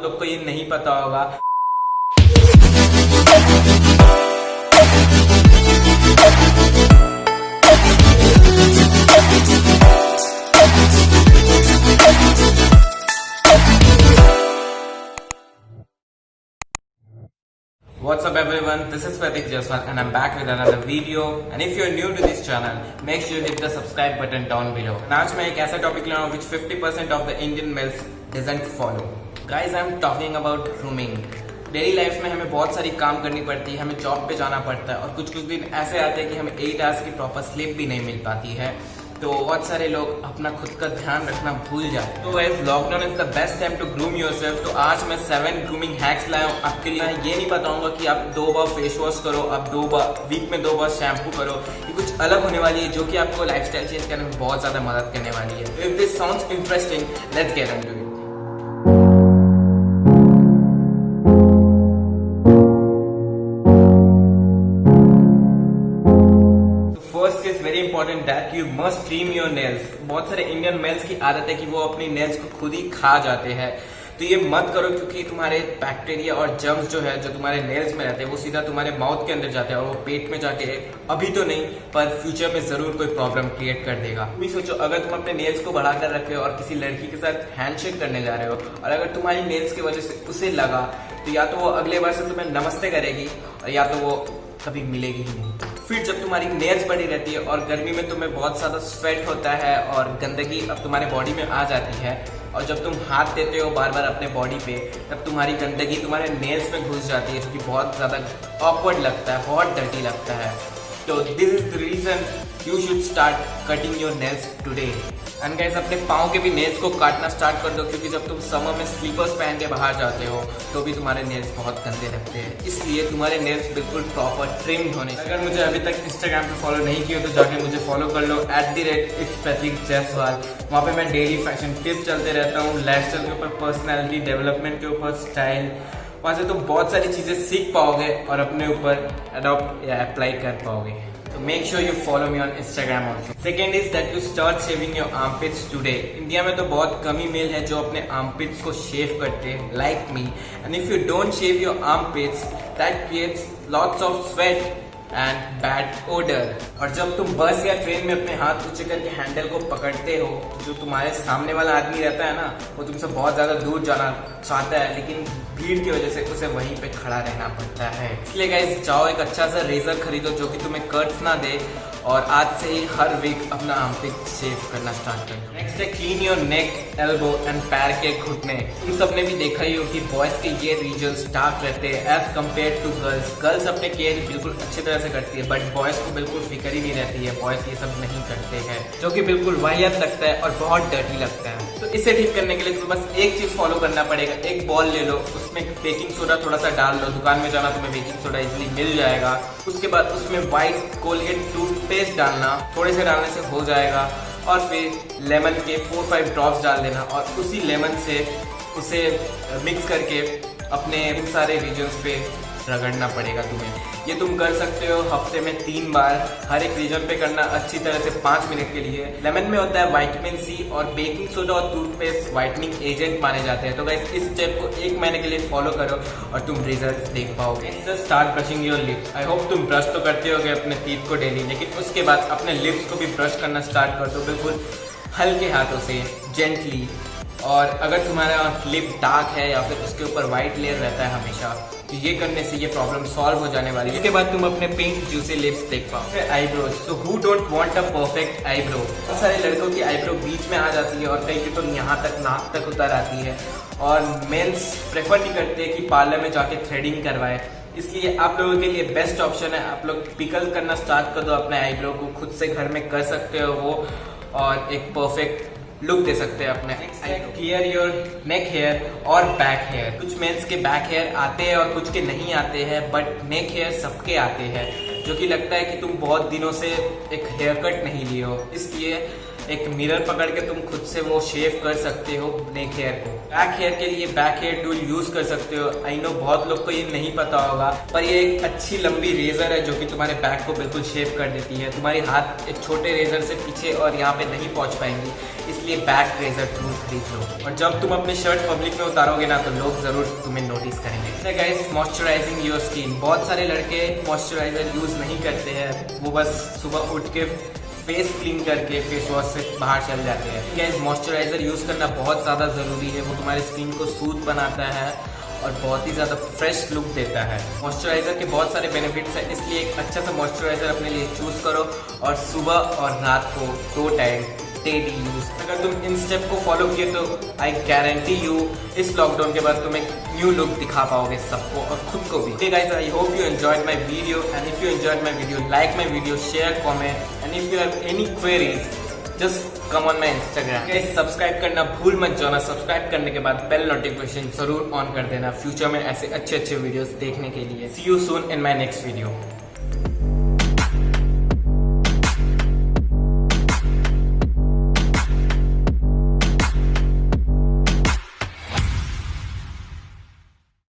लोग को ये नहीं पता होगा। What's up everyone, this is Pratik Jaswal and I'm back with another video, and if you're new to this channel, make sure you hit the subscribe button down below. And आज मैं एक ऐसा टॉपिक ले रहा हूँ which 50% of the Indian males doesn't follow. Guys, I'm talking about grooming. Daily life में हमें बहुत सारी काम करनी पड़ती है, हमें जॉब पे जाना पड़ता है और कुछ दिन ऐसे आते हैं कि हमें 8 आवर्स की प्रॉपर स्लीप भी नहीं मिल पाती है। तो बहुत सारे लोग अपना खुद का ध्यान रखना भूल जाते हैं। तो guys, lockdown is the best time to groom yourself. तो आज मैं 7 ग्रूमिंग हैक्स लाया हूँ आपके लिए। ये नहीं बताऊंगा कि आप 2 बार फेस वॉश करो, आप 2 बार वीक में 2 बार शैम्पू करो। ये कुछ अलग होने वाली है जो कि आपको लाइफस्टाइल चेंज करने में बहुत ज्यादा मदद करने वाली है। If this sounds interesting, let's get into it. Important that you must trim your nails. बहुत सारे इंडियन मेल्स की आदत है कि वो अपनी नेल्स को खुद ही खा जाते हैं। तो ये मत करो, क्योंकि तुम्हारे बैक्टीरिया और जर्म्स जो है जो तुम्हारे नेल्स में रहते हैं वो सीधा तुम्हारे माउथ के अंदर जाते हैं और वो पेट में जाके अभी तो नहीं पर फ्यूचर में जरूर कोई प्रॉब्लम क्रिएट कर देगा। भी सोचो, अगर तुम अपने नेल्स को बढ़ा कर रखे हो और किसी लड़की के साथ हैंडशेक करने जा रहे हो और अगर तुम्हारी नेल्स की वजह से उसे लगा, तो या तो वो अगले बार से तुम्हें नमस्ते करेगी और या तो वो कभी मिलेगी ही नहीं। फिर जब तुम्हारी नेल्स बड़ी रहती है और गर्मी में तुम्हें बहुत ज्यादा स्वेट होता है और गंदगी अब तुम्हारे बॉडी में आ जाती है और जब तुम हाथ देते हो बार बार अपने बॉडी पे, तब तुम्हारी गंदगी तुम्हारे नेल्स में घुस जाती है, जो कि बहुत ज्यादा ऑकवर्ड लगता है, बहुत डर्टी लगता है। तो this is the reason you should start cutting your nails today. And guys, अपने पाँव के भी नेल्स को काटना स्टार्ट कर दो, क्योंकि जब तुम समर में स्लीपर्स पहन के बाहर जाते हो तो भी तुम्हारे नेल्स बहुत गंदे लगते हैं। इसलिए तुम्हारे नेल्स बिल्कुल प्रॉपर ट्रिम्ड होने। अगर मुझे अभी तक इंस्टाग्राम पे फॉलो नहीं किया तो जाके मुझे फॉलो कर लो @pratik_jaiswal। वहाँ पे मैं डेली फैशन टिप्स चलते रहता हूँ, लाइफस्टाइल के ऊपर, पर्सनैलिटी डेवलपमेंट के ऊपर, स्टाइल। वहाँ से तुम बहुत सारी चीजें सीख पाओगे और अपने ऊपर अडॉप्ट या अप्लाई कर पाओगे। So make sure you follow me on Instagram also. Second is that you start shaving your armpits today. India में तो बहुत कम ही मेल है जो अपने armpits को शेव करते हैं, like me. And if you don't shave your armpits, that creates lots of sweat and bad odor. और जब तुम बस या ट्रेन में अपने हाथ ऊंचे करके हैंडल को पकड़ते हो, जो तुम्हारे सामने वाला आदमी रहता है ना, वो तुमसे बहुत ज्यादा दूर जाना चाहता है, लेकिन भीड़ की वजह से उसे वहीं पे खड़ा रहना पड़ता है। इसलिए गाइस, जाओ एक अच्छा सा रेजर खरीदो जो कि तुम्हें कट्स ना दे और आज से ही हर वीक अपना आर्मपिट शेव करना स्टार्ट करो। नेक्स्ट है clean your neck, elbow and पैर के घुटने। तुम सबने भी देखा ही हो कि बॉयज के ये रीजन्स डार्क रहते हैं as compare to girls. Girls अपने केयर बिल्कुल अच्छी तरह से करती है, बट बॉयज को बिल्कुल फिक्र ही नहीं रहती है। बॉयज ये सब नहीं करते हैं, जो कि बिल्कुल वाहियात लगता है और बहुत डर्टी लगता है। तो इसे ठीक करने के लिए तुम्हें बस एक चीज फॉलो करना पड़ेगा। एक बॉल ले लो, उसमें बेकिंग सोडा थोड़ा सा डाल लो, दुकान में जाना तुम्हें बेकिंग सोडा इजिली मिल जाएगा। उसके बाद उसमें व्हाइट कोलगेट टूथपेस्ट डालना, थोड़े से डालने से हो जाएगा। और फिर लेमन के 4-5 ड्रॉप्स डाल देना और उसी लेमन से उसे मिक्स करके अपने सारे रीजन्स पे रगड़ना पड़ेगा तुम्हें। ये तुम कर सकते हो हफ्ते में 3 बार, हर एक रीजन पे करना अच्छी तरह से 5 मिनट के लिए। लेमन में होता है विटामिन सी और बेकिंग सोडा और टूथपेस्ट व्हाइटनिंग एजेंट माने जाते हैं। तो गाइस, इस स्टेप को 1 महीने के लिए फॉलो करो और तुम रिजल्ट देख पाओगे। Start brushing your lips. I hope तुम ब्रश तो करते होगे अपने टीथ को डेली, लेकिन उसके बाद अपने लिप्स को भी ब्रश करना स्टार्ट कर दो, बिल्कुल हल्के हाथों से, जेंटली। और अगर तुम्हारा लिप डार्क है या फिर उसके ऊपर व्हाइट लेयर रहता है हमेशा, तो ये करने से ये प्रॉब्लम सॉल्व हो जाने वाली है। इसके बाद तुम अपने पिंक जूसी लिप्स देख पाओ। फिर आईब्रोज। तो who don't want a perfect eyebrow. बहुत सारे लड़कों की आईब्रो बीच में आ जाती है और कई की तो यहाँ तक नाक तक उतर आती है और मेल्स प्रेफर नहीं करते कि पार्लर में जाके थ्रेडिंग करवाए। इसलिए आप लोगों के लिए बेस्ट ऑप्शन है, आप लोग पिकल करना स्टार्ट कर दो अपने आईब्रो को। खुद से घर में कर सकते हो वो और एक परफेक्ट लुक दे सकते हैं अपने। क्लियर योर नेक हेयर और बैक हेयर। कुछ मेंस के बैक हेयर आते हैं और कुछ के नहीं आते हैं, बट नेक हेयर सबके आते हैं, जो कि लगता है कि तुम बहुत दिनों से एक हेयर कट नहीं लिए हो। इसलिए एक मिरर पकड़ के तुम खुद से वो शेव कर सकते हो नेक हेयर को। बैक हेयर के लिए बैक हेयर टूल यूज कर सकते हो। आई नो बहुत लोग को ये नहीं पता होगा, पर ये एक अच्छी लंबी रेजर है जो कि तुम्हारे बैक को बिल्कुल शेव कर देती है। तुम्हारी हाथ एक छोटे रेजर से पीछे और यहाँ पे नहीं पहुंच पाएंगी, इसलिए बैक रेजर टूल खरीद लो। और जब तुम अपनी शर्ट पब्लिक में उतारोगे ना तो लोग जरूर तुम्हें नोटिस करेंगे। Guys, moisturising your skin. बहुत सारे लड़के मॉइस्चराइजर यूज नहीं करते हैं, वो बस सुबह उठ के फेस क्लीन करके फेस वॉश से बाहर चल जाते हैं। गाइस, मॉइस्चराइजर यूज करना बहुत ज्यादा जरूरी है। वो तुम्हारी स्किन को सूद बनाता है और बहुत ही ज्यादा फ्रेश लुक देता है। मॉइस्चराइजर के बहुत सारे बेनिफिट्स हैं, इसलिए एक अच्छा सा मॉइस्चराइजर अपने लिए चूज करो और सुबह और रात को 2 टाइम डेली यूज। अगर तुम इन स्टेप को फॉलो किए तो आई गारंटी यू इस लॉकडाउन के बाद तुम एक न्यू लुक दिखा पाओगे सबको और खुद को भी। Okay guys, I hope you enjoyed my video, and if you enjoyed my video, like my video, share, comment, and if you have any queries, just come on my Instagram. Guys, subscribe करना भूल मत जाना। Subscribe करने के बाद bell notification जरूर on कर देना फ्यूचर में ऐसे अच्छे वीडियोस देखने के लिए। See you soon in my next video.